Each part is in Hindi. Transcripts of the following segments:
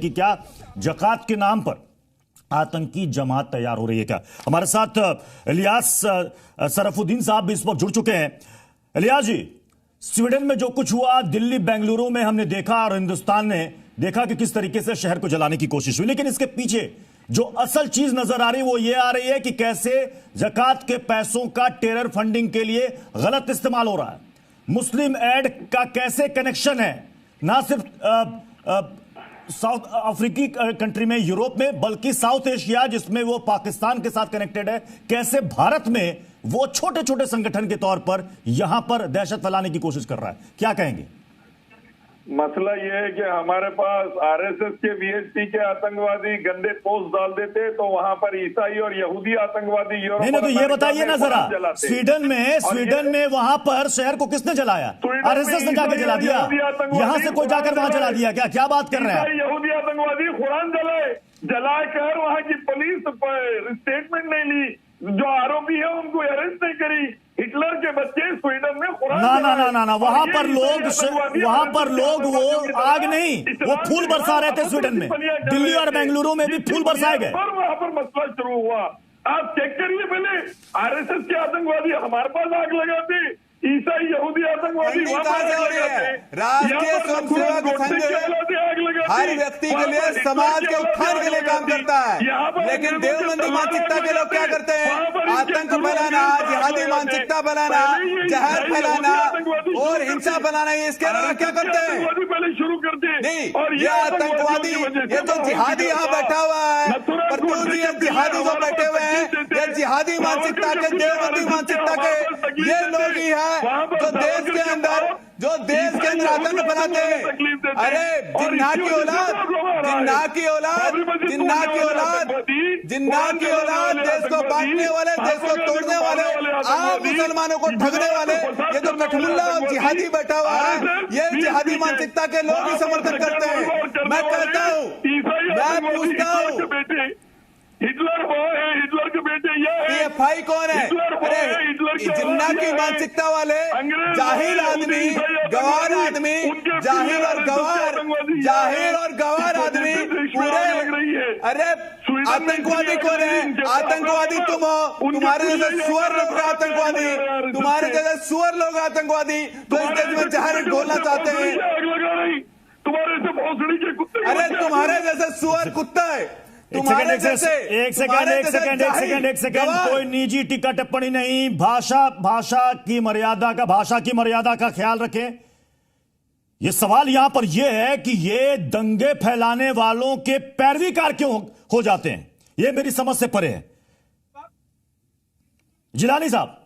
कि क्या ज़कात के नाम पर आतंकी जमात तैयार हो रही है क्या। हमारे साथ इलियास सरफुद्दीन साहब भी इस वक्त जुड़ चुके हैं। इलियास जी, स्वीडन में जो कुछ हुआ, दिल्ली बेंगलुरु में हमने देखा और हिंदुस्तान ने देखा कि किस तरीके से शहर को जलाने की कोशिश हुई, लेकिन इसके पीछे जो असल चीज नजर आ रही है वो ये आ रही है कि कैसे ज़कात के पैसों का टेरर फंडिंग के लिए गलत इस्तेमाल हो रहा है। मुस्लिम एड का कैसे कनेक्शन है, ना सिर्फ साउथ अफ्रीकी कंट्री में, यूरोप में, बल्कि साउथ एशिया जिसमें वो पाकिस्तान के साथ कनेक्टेड है, कैसे भारत में वो छोटे छोटे संगठन के तौर पर यहां पर दहशत फैलाने की कोशिश कर रहा है। क्या कहेंगे? मसला यह है कि हमारे पास आरएसएस के वीएचपी के आतंकवादी गंदे पोस्ट डाल देते तो वहां पर ईसाई और यहूदी आतंकवादी यूरोप। नहीं, तो ये बताइए ना जरा, स्वीडन में वहां पर शहर को किसने जलाया? आरएसएस ने जाकर जला दिया? यहां से कोई जाकर वहां जला दिया क्या? क्या बात कर रहे हैं? यहूदी आतंकवादी कुरान जलाकर वहां की पुलिस स्टेटमेंट नहीं ली, जो आरोपी है उनको अरेस्ट नहीं करी। हिटलर के बच्चे स्वीडन में ना वहां पर लोग वो आग नहीं, वो फूल बरसा रहे थे स्वीडन में। दिल्ली और बेंगलुरु में भी फूल बरसाए गए। वहां पर मसला शुरू हुआ। आप चेक करिए, पहले आरएसएस के आतंकवादी हमारे पास आग लगाते, ईसाई यहूदी आतंकवादी वहां पर आग लगाते। राष्ट्रीय स्वयंसेवक संघ हर व्यक्ति के लिए, समाज के उत्थान के लिए काम करता है, लेकिन देवबंदी मानसिकता के लोग क्या करते हैं? आतंक फैलाना, जिहादी मानसिकता फैलाना, जहर फैलाना और हिंसा फैलाना, इसके अलावा क्या करते हैं? पहले शुरू करते नहीं, ये आतंकवादी, ये तो जिहादी यहाँ बैठा हुआ है, प्रत्युष जी जिहादी जो बैठे हुए हैं, ये जिहादी मानसिकता के, देवबंदी मानसिकता के ये लोग ही है जो देश के अंदर आतंक बनाते हैं। अरे जिन्ना की औलाद, देश को बांटने वाले, देश को तोड़ने वाले, आप मुसलमानों को ठगने वाले, ये तो कठमुल्ला और जिहादी बैठा हुआ है, ये जिहादी मानसिकता के लोग ही समर्थन करते हैं। मैं कहता हूँ, मैं पूछता हूँ, हिटलर वो है, हिटलर के बेटे ये है। पीएफआई कौन है? अरे जिन्ना की मानसिकता वाले जाहिल आदमी, गवार आदमी, जाहिल और गवार आदमी पूरे। अरे आतंकवादी कौन है? आतंकवादी तुम हो, तुम्हारे जैसे सुअर लोग आतंकवादी, तुम्हारे जैसे सुअर लोग आतंकवादी तो इस देश में जहर घोलना चाहते हैं। तुम्हारे से भोसड़ी के कुत्ते, अरे तुम्हारे जैसे सुअर कुत्ता है। एक सेकंड, कोई निजी टीका टिप्पणी नहीं। भाषा की मर्यादा का ख्याल रखें। यह सवाल यहां पर यह है कि ये दंगे फैलाने वालों के पैरवीकार क्यों हो जाते हैं, यह मेरी समझ से परे है। जिलानी साहब,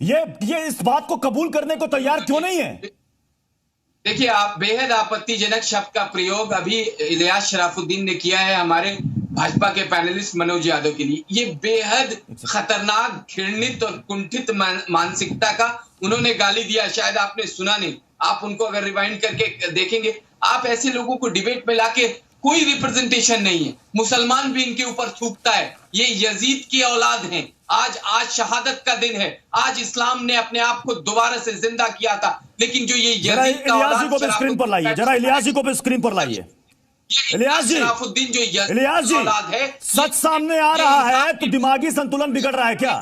ये इस बात को कबूल करने को तैयार क्यों नहीं है? देखिए, आप बेहद आपत्तिजनक शब्द का प्रयोग अभी इलियास शराफुद्दीन ने किया है हमारे भाजपा के पैनलिस्ट मनोज यादव के लिए। ये बेहद खतरनाक, घृणित और कुंठित मानसिकता का उन्होंने गाली दिया। शायद आपने सुना नहीं, आप उनको अगर रिवाइंड करके देखेंगे, आप ऐसे लोगों को डिबेट में लाके कोई रिप्रेजेंटेशन नहीं है। मुसलमान भी इनके ऊपर थूकता है। ये यजीद की औलाद हैं। आज शहादत का दिन है। आज इस्लाम ने अपने आप को दोबारा से जिंदा किया था, लेकिन जो ये यजीद का औलाद, को स्क्रीन पर लाइए, जरा इलियास जी को भी स्क्रीन पर लाइए। इलियास जी, सच सामने आ रहा है तो दिमागी संतुलन बिगड़ रहा है क्या?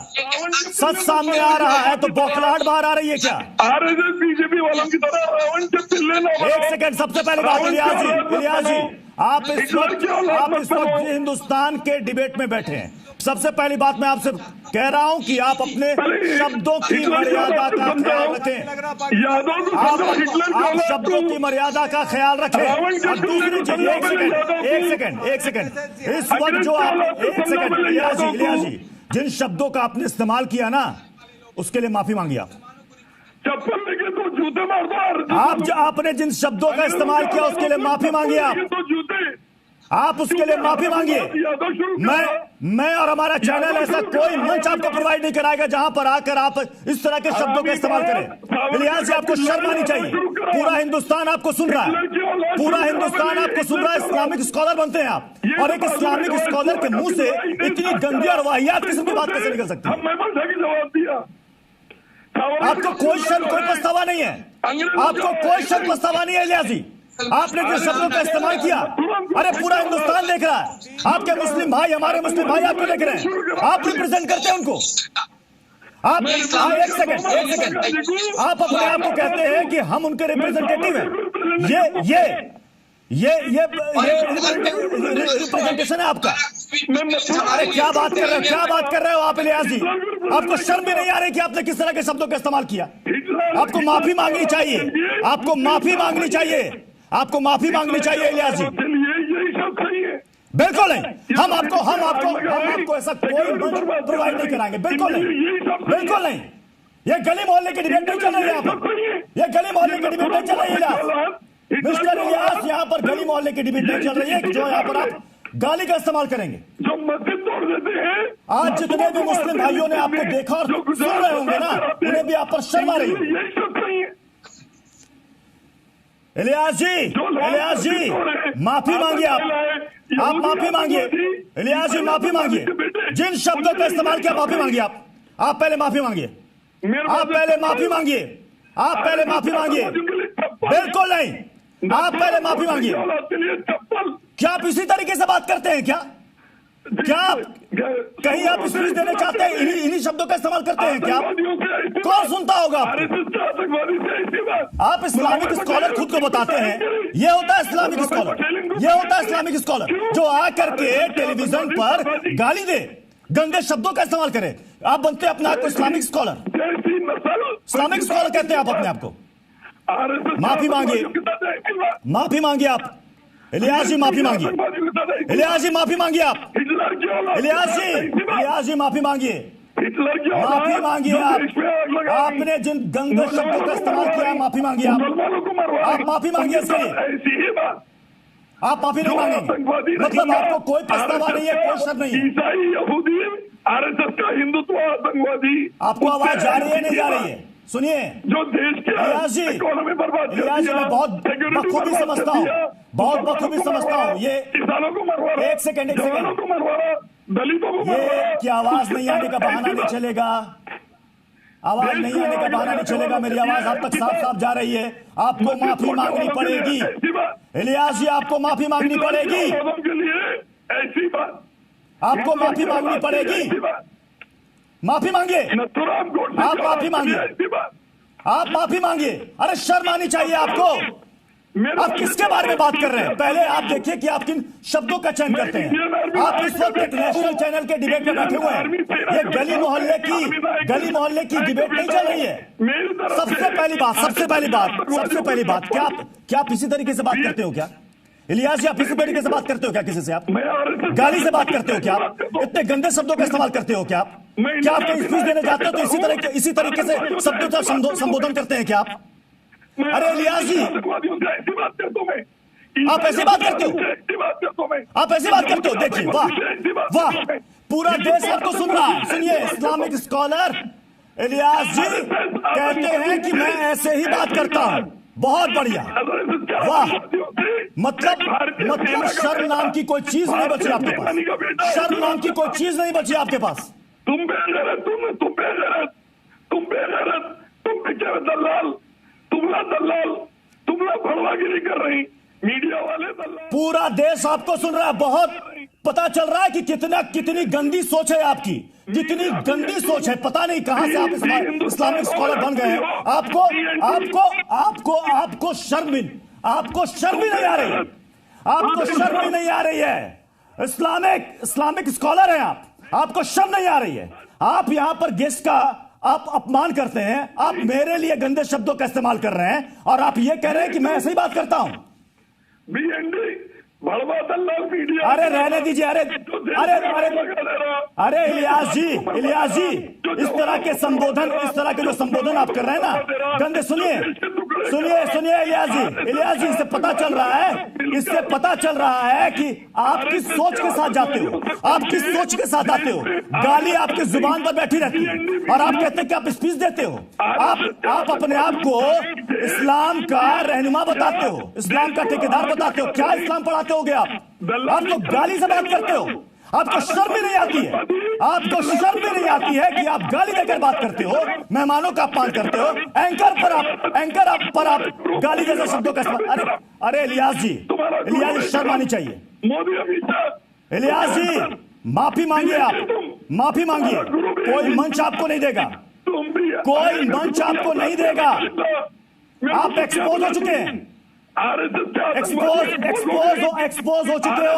सच सामने आ रहा है तो बौखलाहट बाहर आ रही है क्या? बीजेपी वालों की तरह। एक सेकंड, सबसे पहले बात, इलियास जी, आप इस वक्त हिंदुस्तान के डिबेट में बैठे हैं। सबसे पहली बात मैं आपसे कह रहा हूं कि आप अपने शब्दों की मर्यादा का ख्याल रखें। आप शब्दों की मर्यादा का ख्याल रखें। और दूसरी चीज, एक सेकंड, इस वक्त जो आप, एक सेकंड, इलियास जी, जिन शब्दों का आपने इस्तेमाल किया ना, उसके लिए माफी मांगिए। आप चप्पल लेके तो जूते मार दो। आपने जिन शब्दों का इस्तेमाल किया उसके लिए माफी मांगिए। आप उसके लिए माफी मांगिए। मैं और हमारा चैनल ऐसा कोई मंच आपको प्रोवाइड नहीं कराएगा जहां पर आकर आप इस तरह के शब्दों का इस्तेमाल करें। इलियास जी, आपको शर्म आनी चाहिए। पूरा हिंदुस्तान आपको सुन रहा है, पूरा हिंदुस्तान आपको सुन रहा है। इस्लामिक स्कॉलर बनते हैं आप, और एक इस्लामिक स्कॉलर के मुंह से इतनी गंदी और वाहियात किस्म की बात कैसे निकल सकती है? आपको कोई शर्म, कोई पछतावा नहीं है? आपको कोई शर्म पछतावा नहीं है इलियास जी? आपने जिन शब्दों का इस्तेमाल किया, अरे पूरा हिंदुस्तान देख रहा है। आपके मुस्लिम भाई, हमारे मुस्लिम भाई आपको देख रहे हैं, आप रिप्रेजेंट करते हैं उनको। आप एक सेकंड, आप अपने आप को कहते हैं कि हम उनके रिप्रेजेंटेटिव हैं। ये रिप्रेजेंटेशन है आपका। अरे क्या बात कर रहे हो आप इलियास जी? आपको शर्म भी नहीं आ रही कि आपने किस तरह के शब्दों का इस्तेमाल किया? आपको माफी मांगनी चाहिए, आपको माफी मांगनी चाहिए इलियास जी। बिल्कुल नहीं, हम आपको ऐसा कोई मंच प्रोवाइड नहीं कराएंगे, बिल्कुल नहीं। ये गली मोहल्ले की डिबेट नहीं चल रही है यहाँ पर, ये गली मोहल्ले की डिबेट नहीं चल रही है मिस्टर इलियास। यहाँ पर गली मोहल्ले की डिबेट नहीं चल रही है जो यहाँ पर आप गाली का इस्तेमाल करेंगे। जो मस्जिद तोड़ देते हैं, आज जितने भी मुस्लिम भाइयों ने आपको देखा और सुन रहे होंगे ना, उन्हें भी आप पर शर्म आ रही है। इलियास जी माफी मांगिए, आप माफी मांगिए। इलियास जी माफी मांगिए, जिन शब्दों का इस्तेमाल किया माफी मांगिए। आप पहले माफी मांगिए, बिल्कुल नहीं, आप पहले माफी मांगिए। क्या आप इसी तरीके से बात करते हैं क्या? कहीं आप स्पीच देने चाहते हैं, इन्हीं शब्दों का इस्तेमाल करते हैं क्या? कौन सुनता होगा आप इस्लामिक स्कॉलर खुद को बताते हैं। ये होता है इस्लामिक स्कॉलर, जो आकर के टेलीविजन पर गाली दे, गंदे शब्दों का इस्तेमाल करे। आप बनते हैं अपने आप को इस्लामिक स्कॉलर कहते हैं आप अपने आप को। माफी मांगिए आप इलियास जी, माफी मांगिए आप। आपने जिन गंदे शब्दों का इस्तेमाल किया, माफी मांगिए आप माफी मांगिए इसके लिए। आप माफी नहीं मांगेंगे, मतलब आपको कोई पछतावा नहीं है, कोई शर्म नहीं है। ईसाई, यहूदी, आरएसएस का हिंदुत्व आतंकवादी। आपको आवाज जा रही है नहीं जा रही है? सुनिए जो देश के इकोनॉमी बर्बाद कर दिया, मैं बहुत बखूबी समझता हूँ ये। किसानों को मरवा रहा, एक सेकंड को मरवा रहा, दलितों को मरवा रहा। कि आवाज नहीं आने का बहाना नहीं चलेगा, मेरी आवाज आप तक साफ जा रही है। आपको माफी मांगनी पड़ेगी इलियास जी, आपको माफी मांगनी पड़ेगी। ऐसी बात आपको माफी मांगनी पड़ेगी। माफी मांगिए, आप माफी मांगिए। अरे शर्म आनी चाहिए आपको। आप किसके बारे में बात कर रहे हैं? पहले आप देखिए कि आप किन शब्दों का चयन करते हैं। आप इस वक्त एक नेशनल चैनल के डिबेट में बैठे हुए हैं। ये गली मोहल्ले की डिबेट नहीं चल रही है। सबसे पहली बात क्या आप इसी तरीके से बात करते हो क्या इलियास जी? आप इसी तरीके से बात करते हो क्या किसी से? आप गाली से बात करते हो क्या? आप इतने गंदे शब्दों का इस्तेमाल करते हो क्या? क्या आप कहीं स्पीच देने जाते हो तो इसी तरीके से शब्दों का संबोधन करते हैं क्या आप? अरे इलियास जी, आप ऐसी बात करते हो? देखिए, वाह, पूरा देश आपको सुन रहा है। सुनिए, इस्लामिक स्कॉलर इलियास जी कहते हैं कि मैं ऐसे ही बात करता हूं। बहुत बढ़िया, वाह। मतलब शर्म नाम की कोई चीज नहीं बची आपके पास। शर्म नाम की कोई चीज नहीं बची आपके पास। तुम बेगैरत, तुम बेचारे दलाल, तुमला भड़वागिरी कर रही मीडिया वाले दलाल। पूरा देश आपको सुन रहा है। बहुत पता चल रहा है कि कितनी गंदी सोच है आपकी, कितनी गंदी सोच है। पता नहीं कहां से आप इस्लामिक स्कॉलर बन गए हैं। आपको शर्म भी नहीं आ रही है। आपको शर्म भी नहीं आ रही है। इस्लामिक स्कॉलर हैं आप, आपको शर्म नहीं आ रही है। आप यहां पर गेस्ट का आप अपमान करते हैं। आप मेरे लिए गंदे शब्दों का इस्तेमाल कर रहे हैं और आप ये कह रहे हैं कि मैं ऐसे ही बात करता हूं। अरे रहने दीजिए। अरे इलियास जी, इस तरह के जो संबोधन आप कर रहे हैं ना, गंदे। सुनिए इलियास जी, इससे पता चल रहा है कि आप किस सोच के साथ जाते हो, आते हो। गाली आपकी जुबान पर बैठी रहती है और आप कहते हैं कि आप स्पीच देते हो। आप अपने आप को इस्लाम का रहनुमा बताते हो, इस्लाम का ठेकेदार बताते हो। क्या इस्लाम पढ़ाते होगे आप तो गाली से बात करते हो। आपको शर्म भी नहीं आती है? आपको शर्म भी नहीं आती है कि आप गाली देकर बात करते हो, मेहमानों का अपमान करते हो, एंकर पर आप गाली जैसे शब्दों का इस्तेमाल। अरे इलियास जी शर्म आनी चाहिए। मोदी अमित शाह, इलियास जी माफी मांगिए, आप माफी मांगिए। कोई मंच आपको नहीं देगा, कोई मंच आपको नहीं देगा। आप एक्सपोज हो चुके हैं, एक्सपोज हो चुके हो।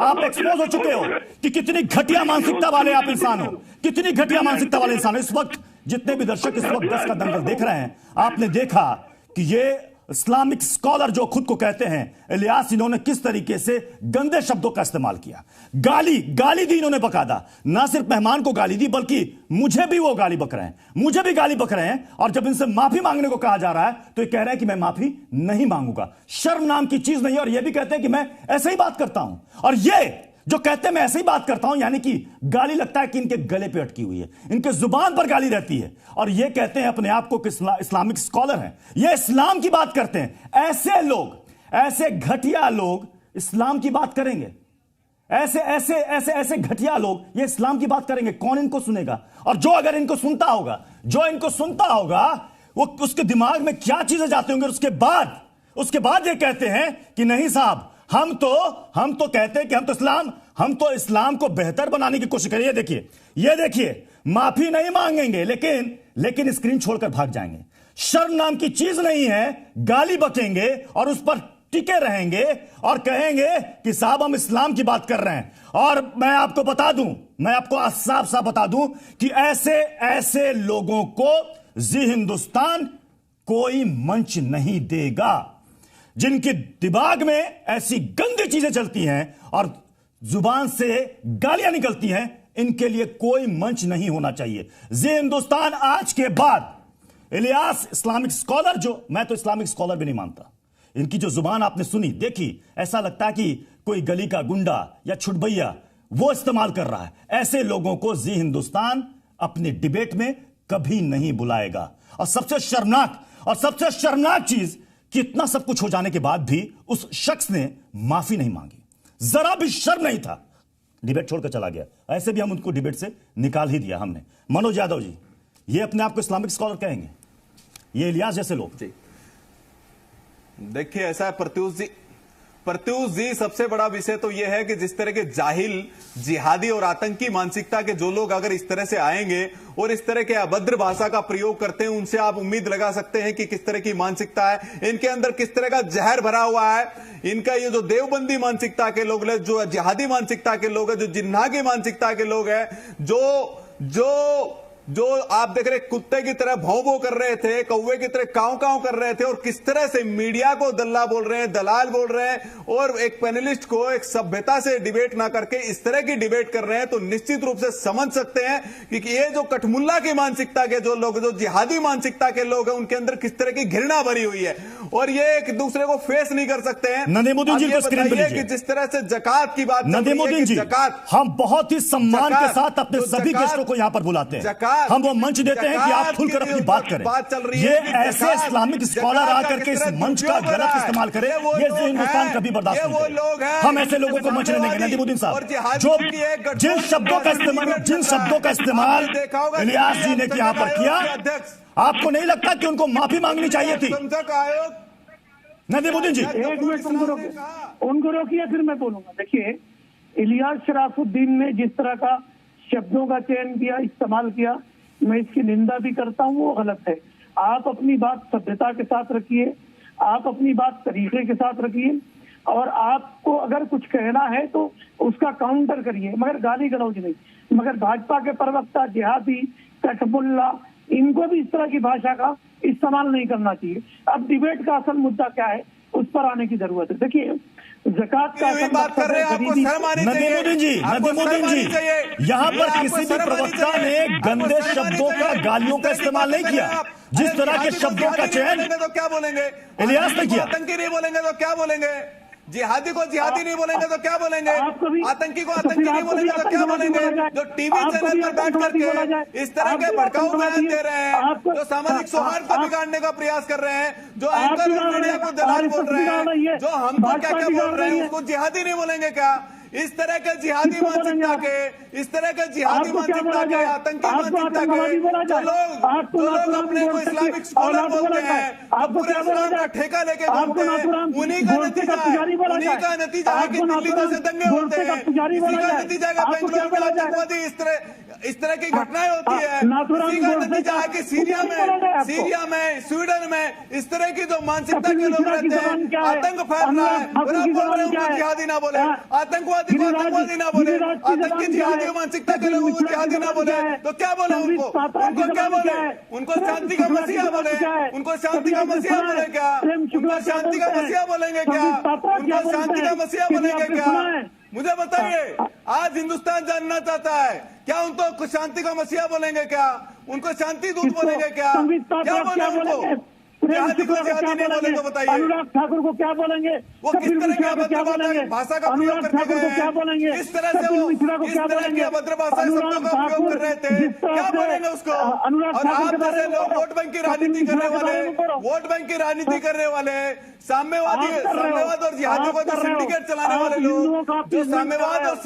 आप एक्सपोज हो चुके हो कि कितनी घटिया मानसिकता वाले आप इंसान हो, कितनी घटिया मानसिकता वाले इंसान हो। इस वक्त जितने भी दर्शक इस वक्त 10 का दंगल देख रहे हैं, आपने देखा कि ये इस्लामिक स्कॉलर जो खुद को कहते हैं इलियास, इन्होंने किस तरीके से गंदे शब्दों का इस्तेमाल किया। गाली दी इन्होंने बकायदा, ना सिर्फ मेहमान को गाली दी बल्कि मुझे भी वो गाली बक रहे हैं, मुझे भी गाली बक रहे हैं। और जब इनसे माफी मांगने को कहा जा रहा है तो ये कह रहे हैं कि मैं माफी नहीं मांगूंगा। शर्म नाम की चीज नहीं है। और ये भी कहते हैं कि मैं ऐसे ही बात करता हूं। और ये जो कहते हैं मैं ऐसे ही बात करता हूं, यानी कि गाली लगता है कि इनके गले पे अटकी हुई है, इनके जुबान पर गाली रहती है। और ये कहते हैं अपने आप को कि इस्लामिक स्कॉलर हैं, ये इस्लाम की बात करते हैं। ऐसे लोग, ऐसे घटिया लोग इस्लाम की बात करेंगे? ऐसे घटिया लोग ये इस्लाम की बात करेंगे? कौन इनको सुनेगा? और जो अगर इनको सुनता होगा वो उसके दिमाग में क्या चीजें जाती होंगी। उसके बाद ये कहते हैं कि नहीं साहब, हम तो कहते हैं कि हम तो इस्लाम को बेहतर बनाने की कोशिश करें। ये देखिए माफी नहीं मांगेंगे, लेकिन स्क्रीन छोड़कर भाग जाएंगे। शर्म नाम की चीज नहीं है। गाली बकेंगे और उस पर टिके रहेंगे और कहेंगे कि साहब हम इस्लाम की बात कर रहे हैं। और मैं आपको साफ बता दूं कि ऐसे लोगों को जी हिंदुस्तान कोई मंच नहीं देगा। जिनके दिमाग में ऐसी गंदी चीजें चलती हैं और जुबान से गालियां निकलती हैं, इनके लिए कोई मंच नहीं होना चाहिए। जी हिंदुस्तान आज के बाद इलियास इस्लामिक स्कॉलर, जो मैं तो इस्लामिक स्कॉलर भी नहीं मानता, इनकी जो जुबान आपने सुनी, देखी, ऐसा लगता है कि कोई गली का गुंडा या छुटभैया वो इस्तेमाल कर रहा है। ऐसे लोगों को जी हिंदुस्तान अपने डिबेट में कभी नहीं बुलाएगा। और सबसे शर्मनाक चीज कि इतना सब कुछ हो जाने के बाद भी उस शख्स ने माफी नहीं मांगी, जरा भी शर्म नहीं था, डिबेट छोड़कर चला गया। ऐसे भी हम उनको डिबेट से निकाल ही दिया हमने। मनोज यादव जी, ये अपने आप को इस्लामिक स्कॉलर कहेंगे, ये इलियास जैसे लोग? देखिए ऐसा है प्रत्यूष जी, सबसे बड़ा विषय तो यह है कि जिस तरह के जाहिल, जिहादी और आतंकी मानसिकता के जो लोग अगर इस तरह से आएंगे और इस तरह के अभद्र भाषा का प्रयोग करते हैं, उनसे आप उम्मीद लगा सकते हैं कि किस तरह की मानसिकता है इनके अंदर, किस तरह का जहर भरा हुआ है। इनका ये जो देवबंदी मानसिकता के लोग हैं, जो जिहादी मानसिकता के लोग हैं, जो जिन्ना की मानसिकता के लोग हैं, जो आप देख रहे कुत्ते की तरह भौं भौं कर रहे थे, कौवे की तरह काव काव कर रहे थे, और किस तरह से मीडिया को दल्ला बोल रहे हैं, दलाल बोल रहे हैं, और एक पैनलिस्ट को एक सभ्यता से डिबेट ना करके इस तरह की डिबेट कर रहे हैं, तो निश्चित रूप से समझ सकते हैं कि ये जो कठमुल्ला की मानसिकता के जो लोग, जो जिहादी मानसिकता के लोग हैं, उनके अंदर किस तरह की घृणा भरी हुई है और ये एक दूसरे को फेस नहीं कर सकते हैं। नदीमुद्दीन जी को स्क्रीन पर लीजिए। कि जिस तरह से जकात की बात, नदीमुद्दीन जी, हम बहुत ही सम्मान के साथ अपने सभी गेस्टों को यहां पर बुलाते हैं, हम वो मंच देते हैं कि आप खुलकर अपनी बात करें। ये ऐसे इस्लामिक स्कॉलर आकर के इस मंच का गलत इस्तेमाल करें, ये हिंदुस्तान कभी बर्दाश्त नहीं करेगा। हम ऐसे लोगों को मंच नहीं देंगे। नदीमुद्दीन साहब, जो जिन शब्दों का इस्तेमाल इलियास जी ने यहां पर किया, आपको नहीं लगता कि उनको माफी मांगनी चाहिए थी? नदीमुद्दीन जी, एक मिनट उनको रोकिए, फिर मैं बोलूंगा। देखिए, इलियास शराफुद्दीन ने जिस तरह का शब्दों का चयन किया, इस्तेमाल किया, मैं इसकी निंदा भी करता हूँ, वो गलत है। आप अपनी बात सभ्यता के साथ रखिए, आप अपनी बात तरीके के साथ रखिए, और आपको अगर कुछ कहना है तो उसका काउंटर करिए, मगर गाली गलौज नहीं। मगर भाजपा के प्रवक्ता, जिहादी, कठमुल्ला, इनको भी इस तरह की भाषा का इस्तेमाल नहीं करना चाहिए। अब डिबेट का असल मुद्दा क्या है, उस पर आने की जरूरत है। देखिए, ज़कात का बात कर रहे हैं, आपको शर्म आनी चाहिए। नदीमुद्दीन जी, यहाँ पर किसी भी प्रवक्ता ने गंदे शब्दों का, गालियों का इस्तेमाल नहीं किया। जिस तरह के शब्दों का चयन तो क्या बोलेंगे, इलियास ने किया। आतंकी नहीं बोलेंगे तो क्या बोलेंगे, जिहादी को जिहादी नहीं बोलेंगे तो क्या बोलेंगे, आतंकी को आतंकी नहीं बोलेंगे तो क्या बोलेंगे। जो टीवी चैनल पर बैठ करके इस तरह के भड़काऊ बयान दे रहे हैं, जो सामाजिक सौहार्द को बिगाड़ने का प्रयास कर रहे हैं, जो एंकर मीडिया को दलाल बोल रहे हैं, जो हमको क्या क्या बोल रहे हैं, उसको जिहादी नहीं बोलेंगे क्या? इस तरह के जिहादी मानसिकता के, इस तरह के जिहादी मानसिकता के, आतंकी मानसिकता के जो लोग अपने को इस्लामिक स्कॉलर बोलते हैं, पूरे इस्लाम का ठेका लेके घूमते हैं, उन्हीं का नतीजा है कि दिल्ली जैसे दंगे होते हैं, इसी का नतीजा है बेंगलुरु में आतंकवादी इस तरह की घटनाएं होती है, इसी का नतीजा है कि सीरिया में, स्वीडन में इस तरह की जो मानसिकता के लोग रहते हैं, आतंक फैल रहा है। और आप बोल रहे हो जिहादी ना बोले, आतंकवादी को आतंकवादी ना बोले, आतंकी जिहादी मानसिकता के लोगों को जिहादी ना बोले, तो क्या बोले उनको क्या बोले? उनको शांति का मसीहा बोले, उनको शांति का मसीहा बोले क्या? उनको शांति का मसीहा बोलेंगे क्या? उनको शांति का मसीहा बोलेंगे क्या? मुझे बताइए, आज हिंदुस्तान जानना चाहता है, क्या उनको शांति का मसीहा बोलेंगे क्या? उनको शांति दूत बोलेंगे क्या? क्या बोले उनको? जिहादी को जिहादी नहीं बोले तो बताइए। अनुराग ठाकुर को क्या बोलेंगे? वो किस तरह की अभद्र भाषा का प्रयोग करके गए हैं? किस तरह से वो किस तरह की अभद्र भाषा शब्दों का प्रयोग कर रहे थे? क्या बोलेंगे उसको? और आप जैसे लोग वोट बैंक की राजनीति करने वाले, वोट बैंक की राजनीति करने वाले, साम्यवाद और जिहादियों का जो सिंडिकेट चलाने वाले लोग, जो साम्यवाद और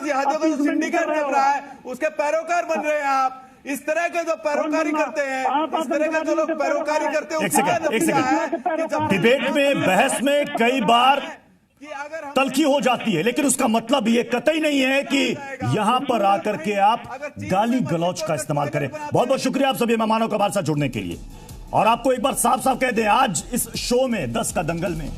जिहादियों का जो सिंडिकेट चल रहा है, उसके पैरोकार बन रहे हैं आप। इस तरह के जो पैरोकारी करते हैं, इस तरह के जो लोग पैरोकारी करते हैं, एक सेकंड, डिबेट में, बहस में कई बार तल्खी हो जाती है, लेकिन उसका मतलब ये कतई नहीं है कि यहां पर आकर के आप गाली गलौज का इस्तेमाल करें। बहुत बहुत शुक्रिया आप सभी मेहमानों को हमारे साथ जुड़ने के लिए। और आपको एक बार साफ साफ कह दें, आज इस शो में 10 का दंगल में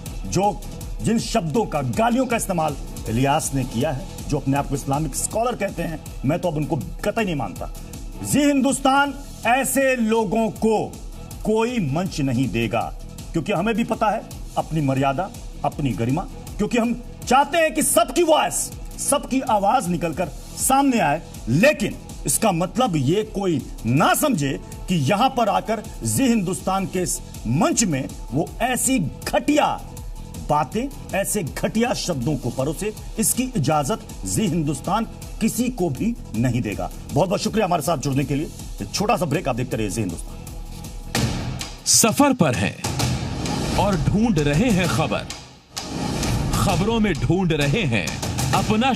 जिन शब्दों का, गालियों का इस्तेमाल इलियास ने किया है, जो अपने आप को इस्लामिक स्कॉलर कहते हैं, मैं तो अब उनको कतई नहीं मानता। जी हिंदुस्तान ऐसे लोगों को कोई मंच नहीं देगा, क्योंकि हमें भी पता है अपनी मर्यादा, अपनी गरिमा, क्योंकि हम चाहते हैं कि सबकी वॉइस, सबकी आवाज निकलकर सामने आए। लेकिन इसका मतलब ये कोई ना समझे कि यहां पर आकर जी हिंदुस्तान के इस मंच में वो ऐसी घटिया बातें, ऐसे घटिया शब्दों को परोसे। इसकी इजाजत जी हिंदुस्तान किसी को भी नहीं देगा। बहुत बहुत शुक्रिया हमारे साथ जुड़ने के लिए। एक छोटा सा ब्रेक, आप देखते रहिए जी हिंदुस्तान। सफर पर हैं और ढूंढ रहे हैं खबरों में ढूंढ रहे हैं अपना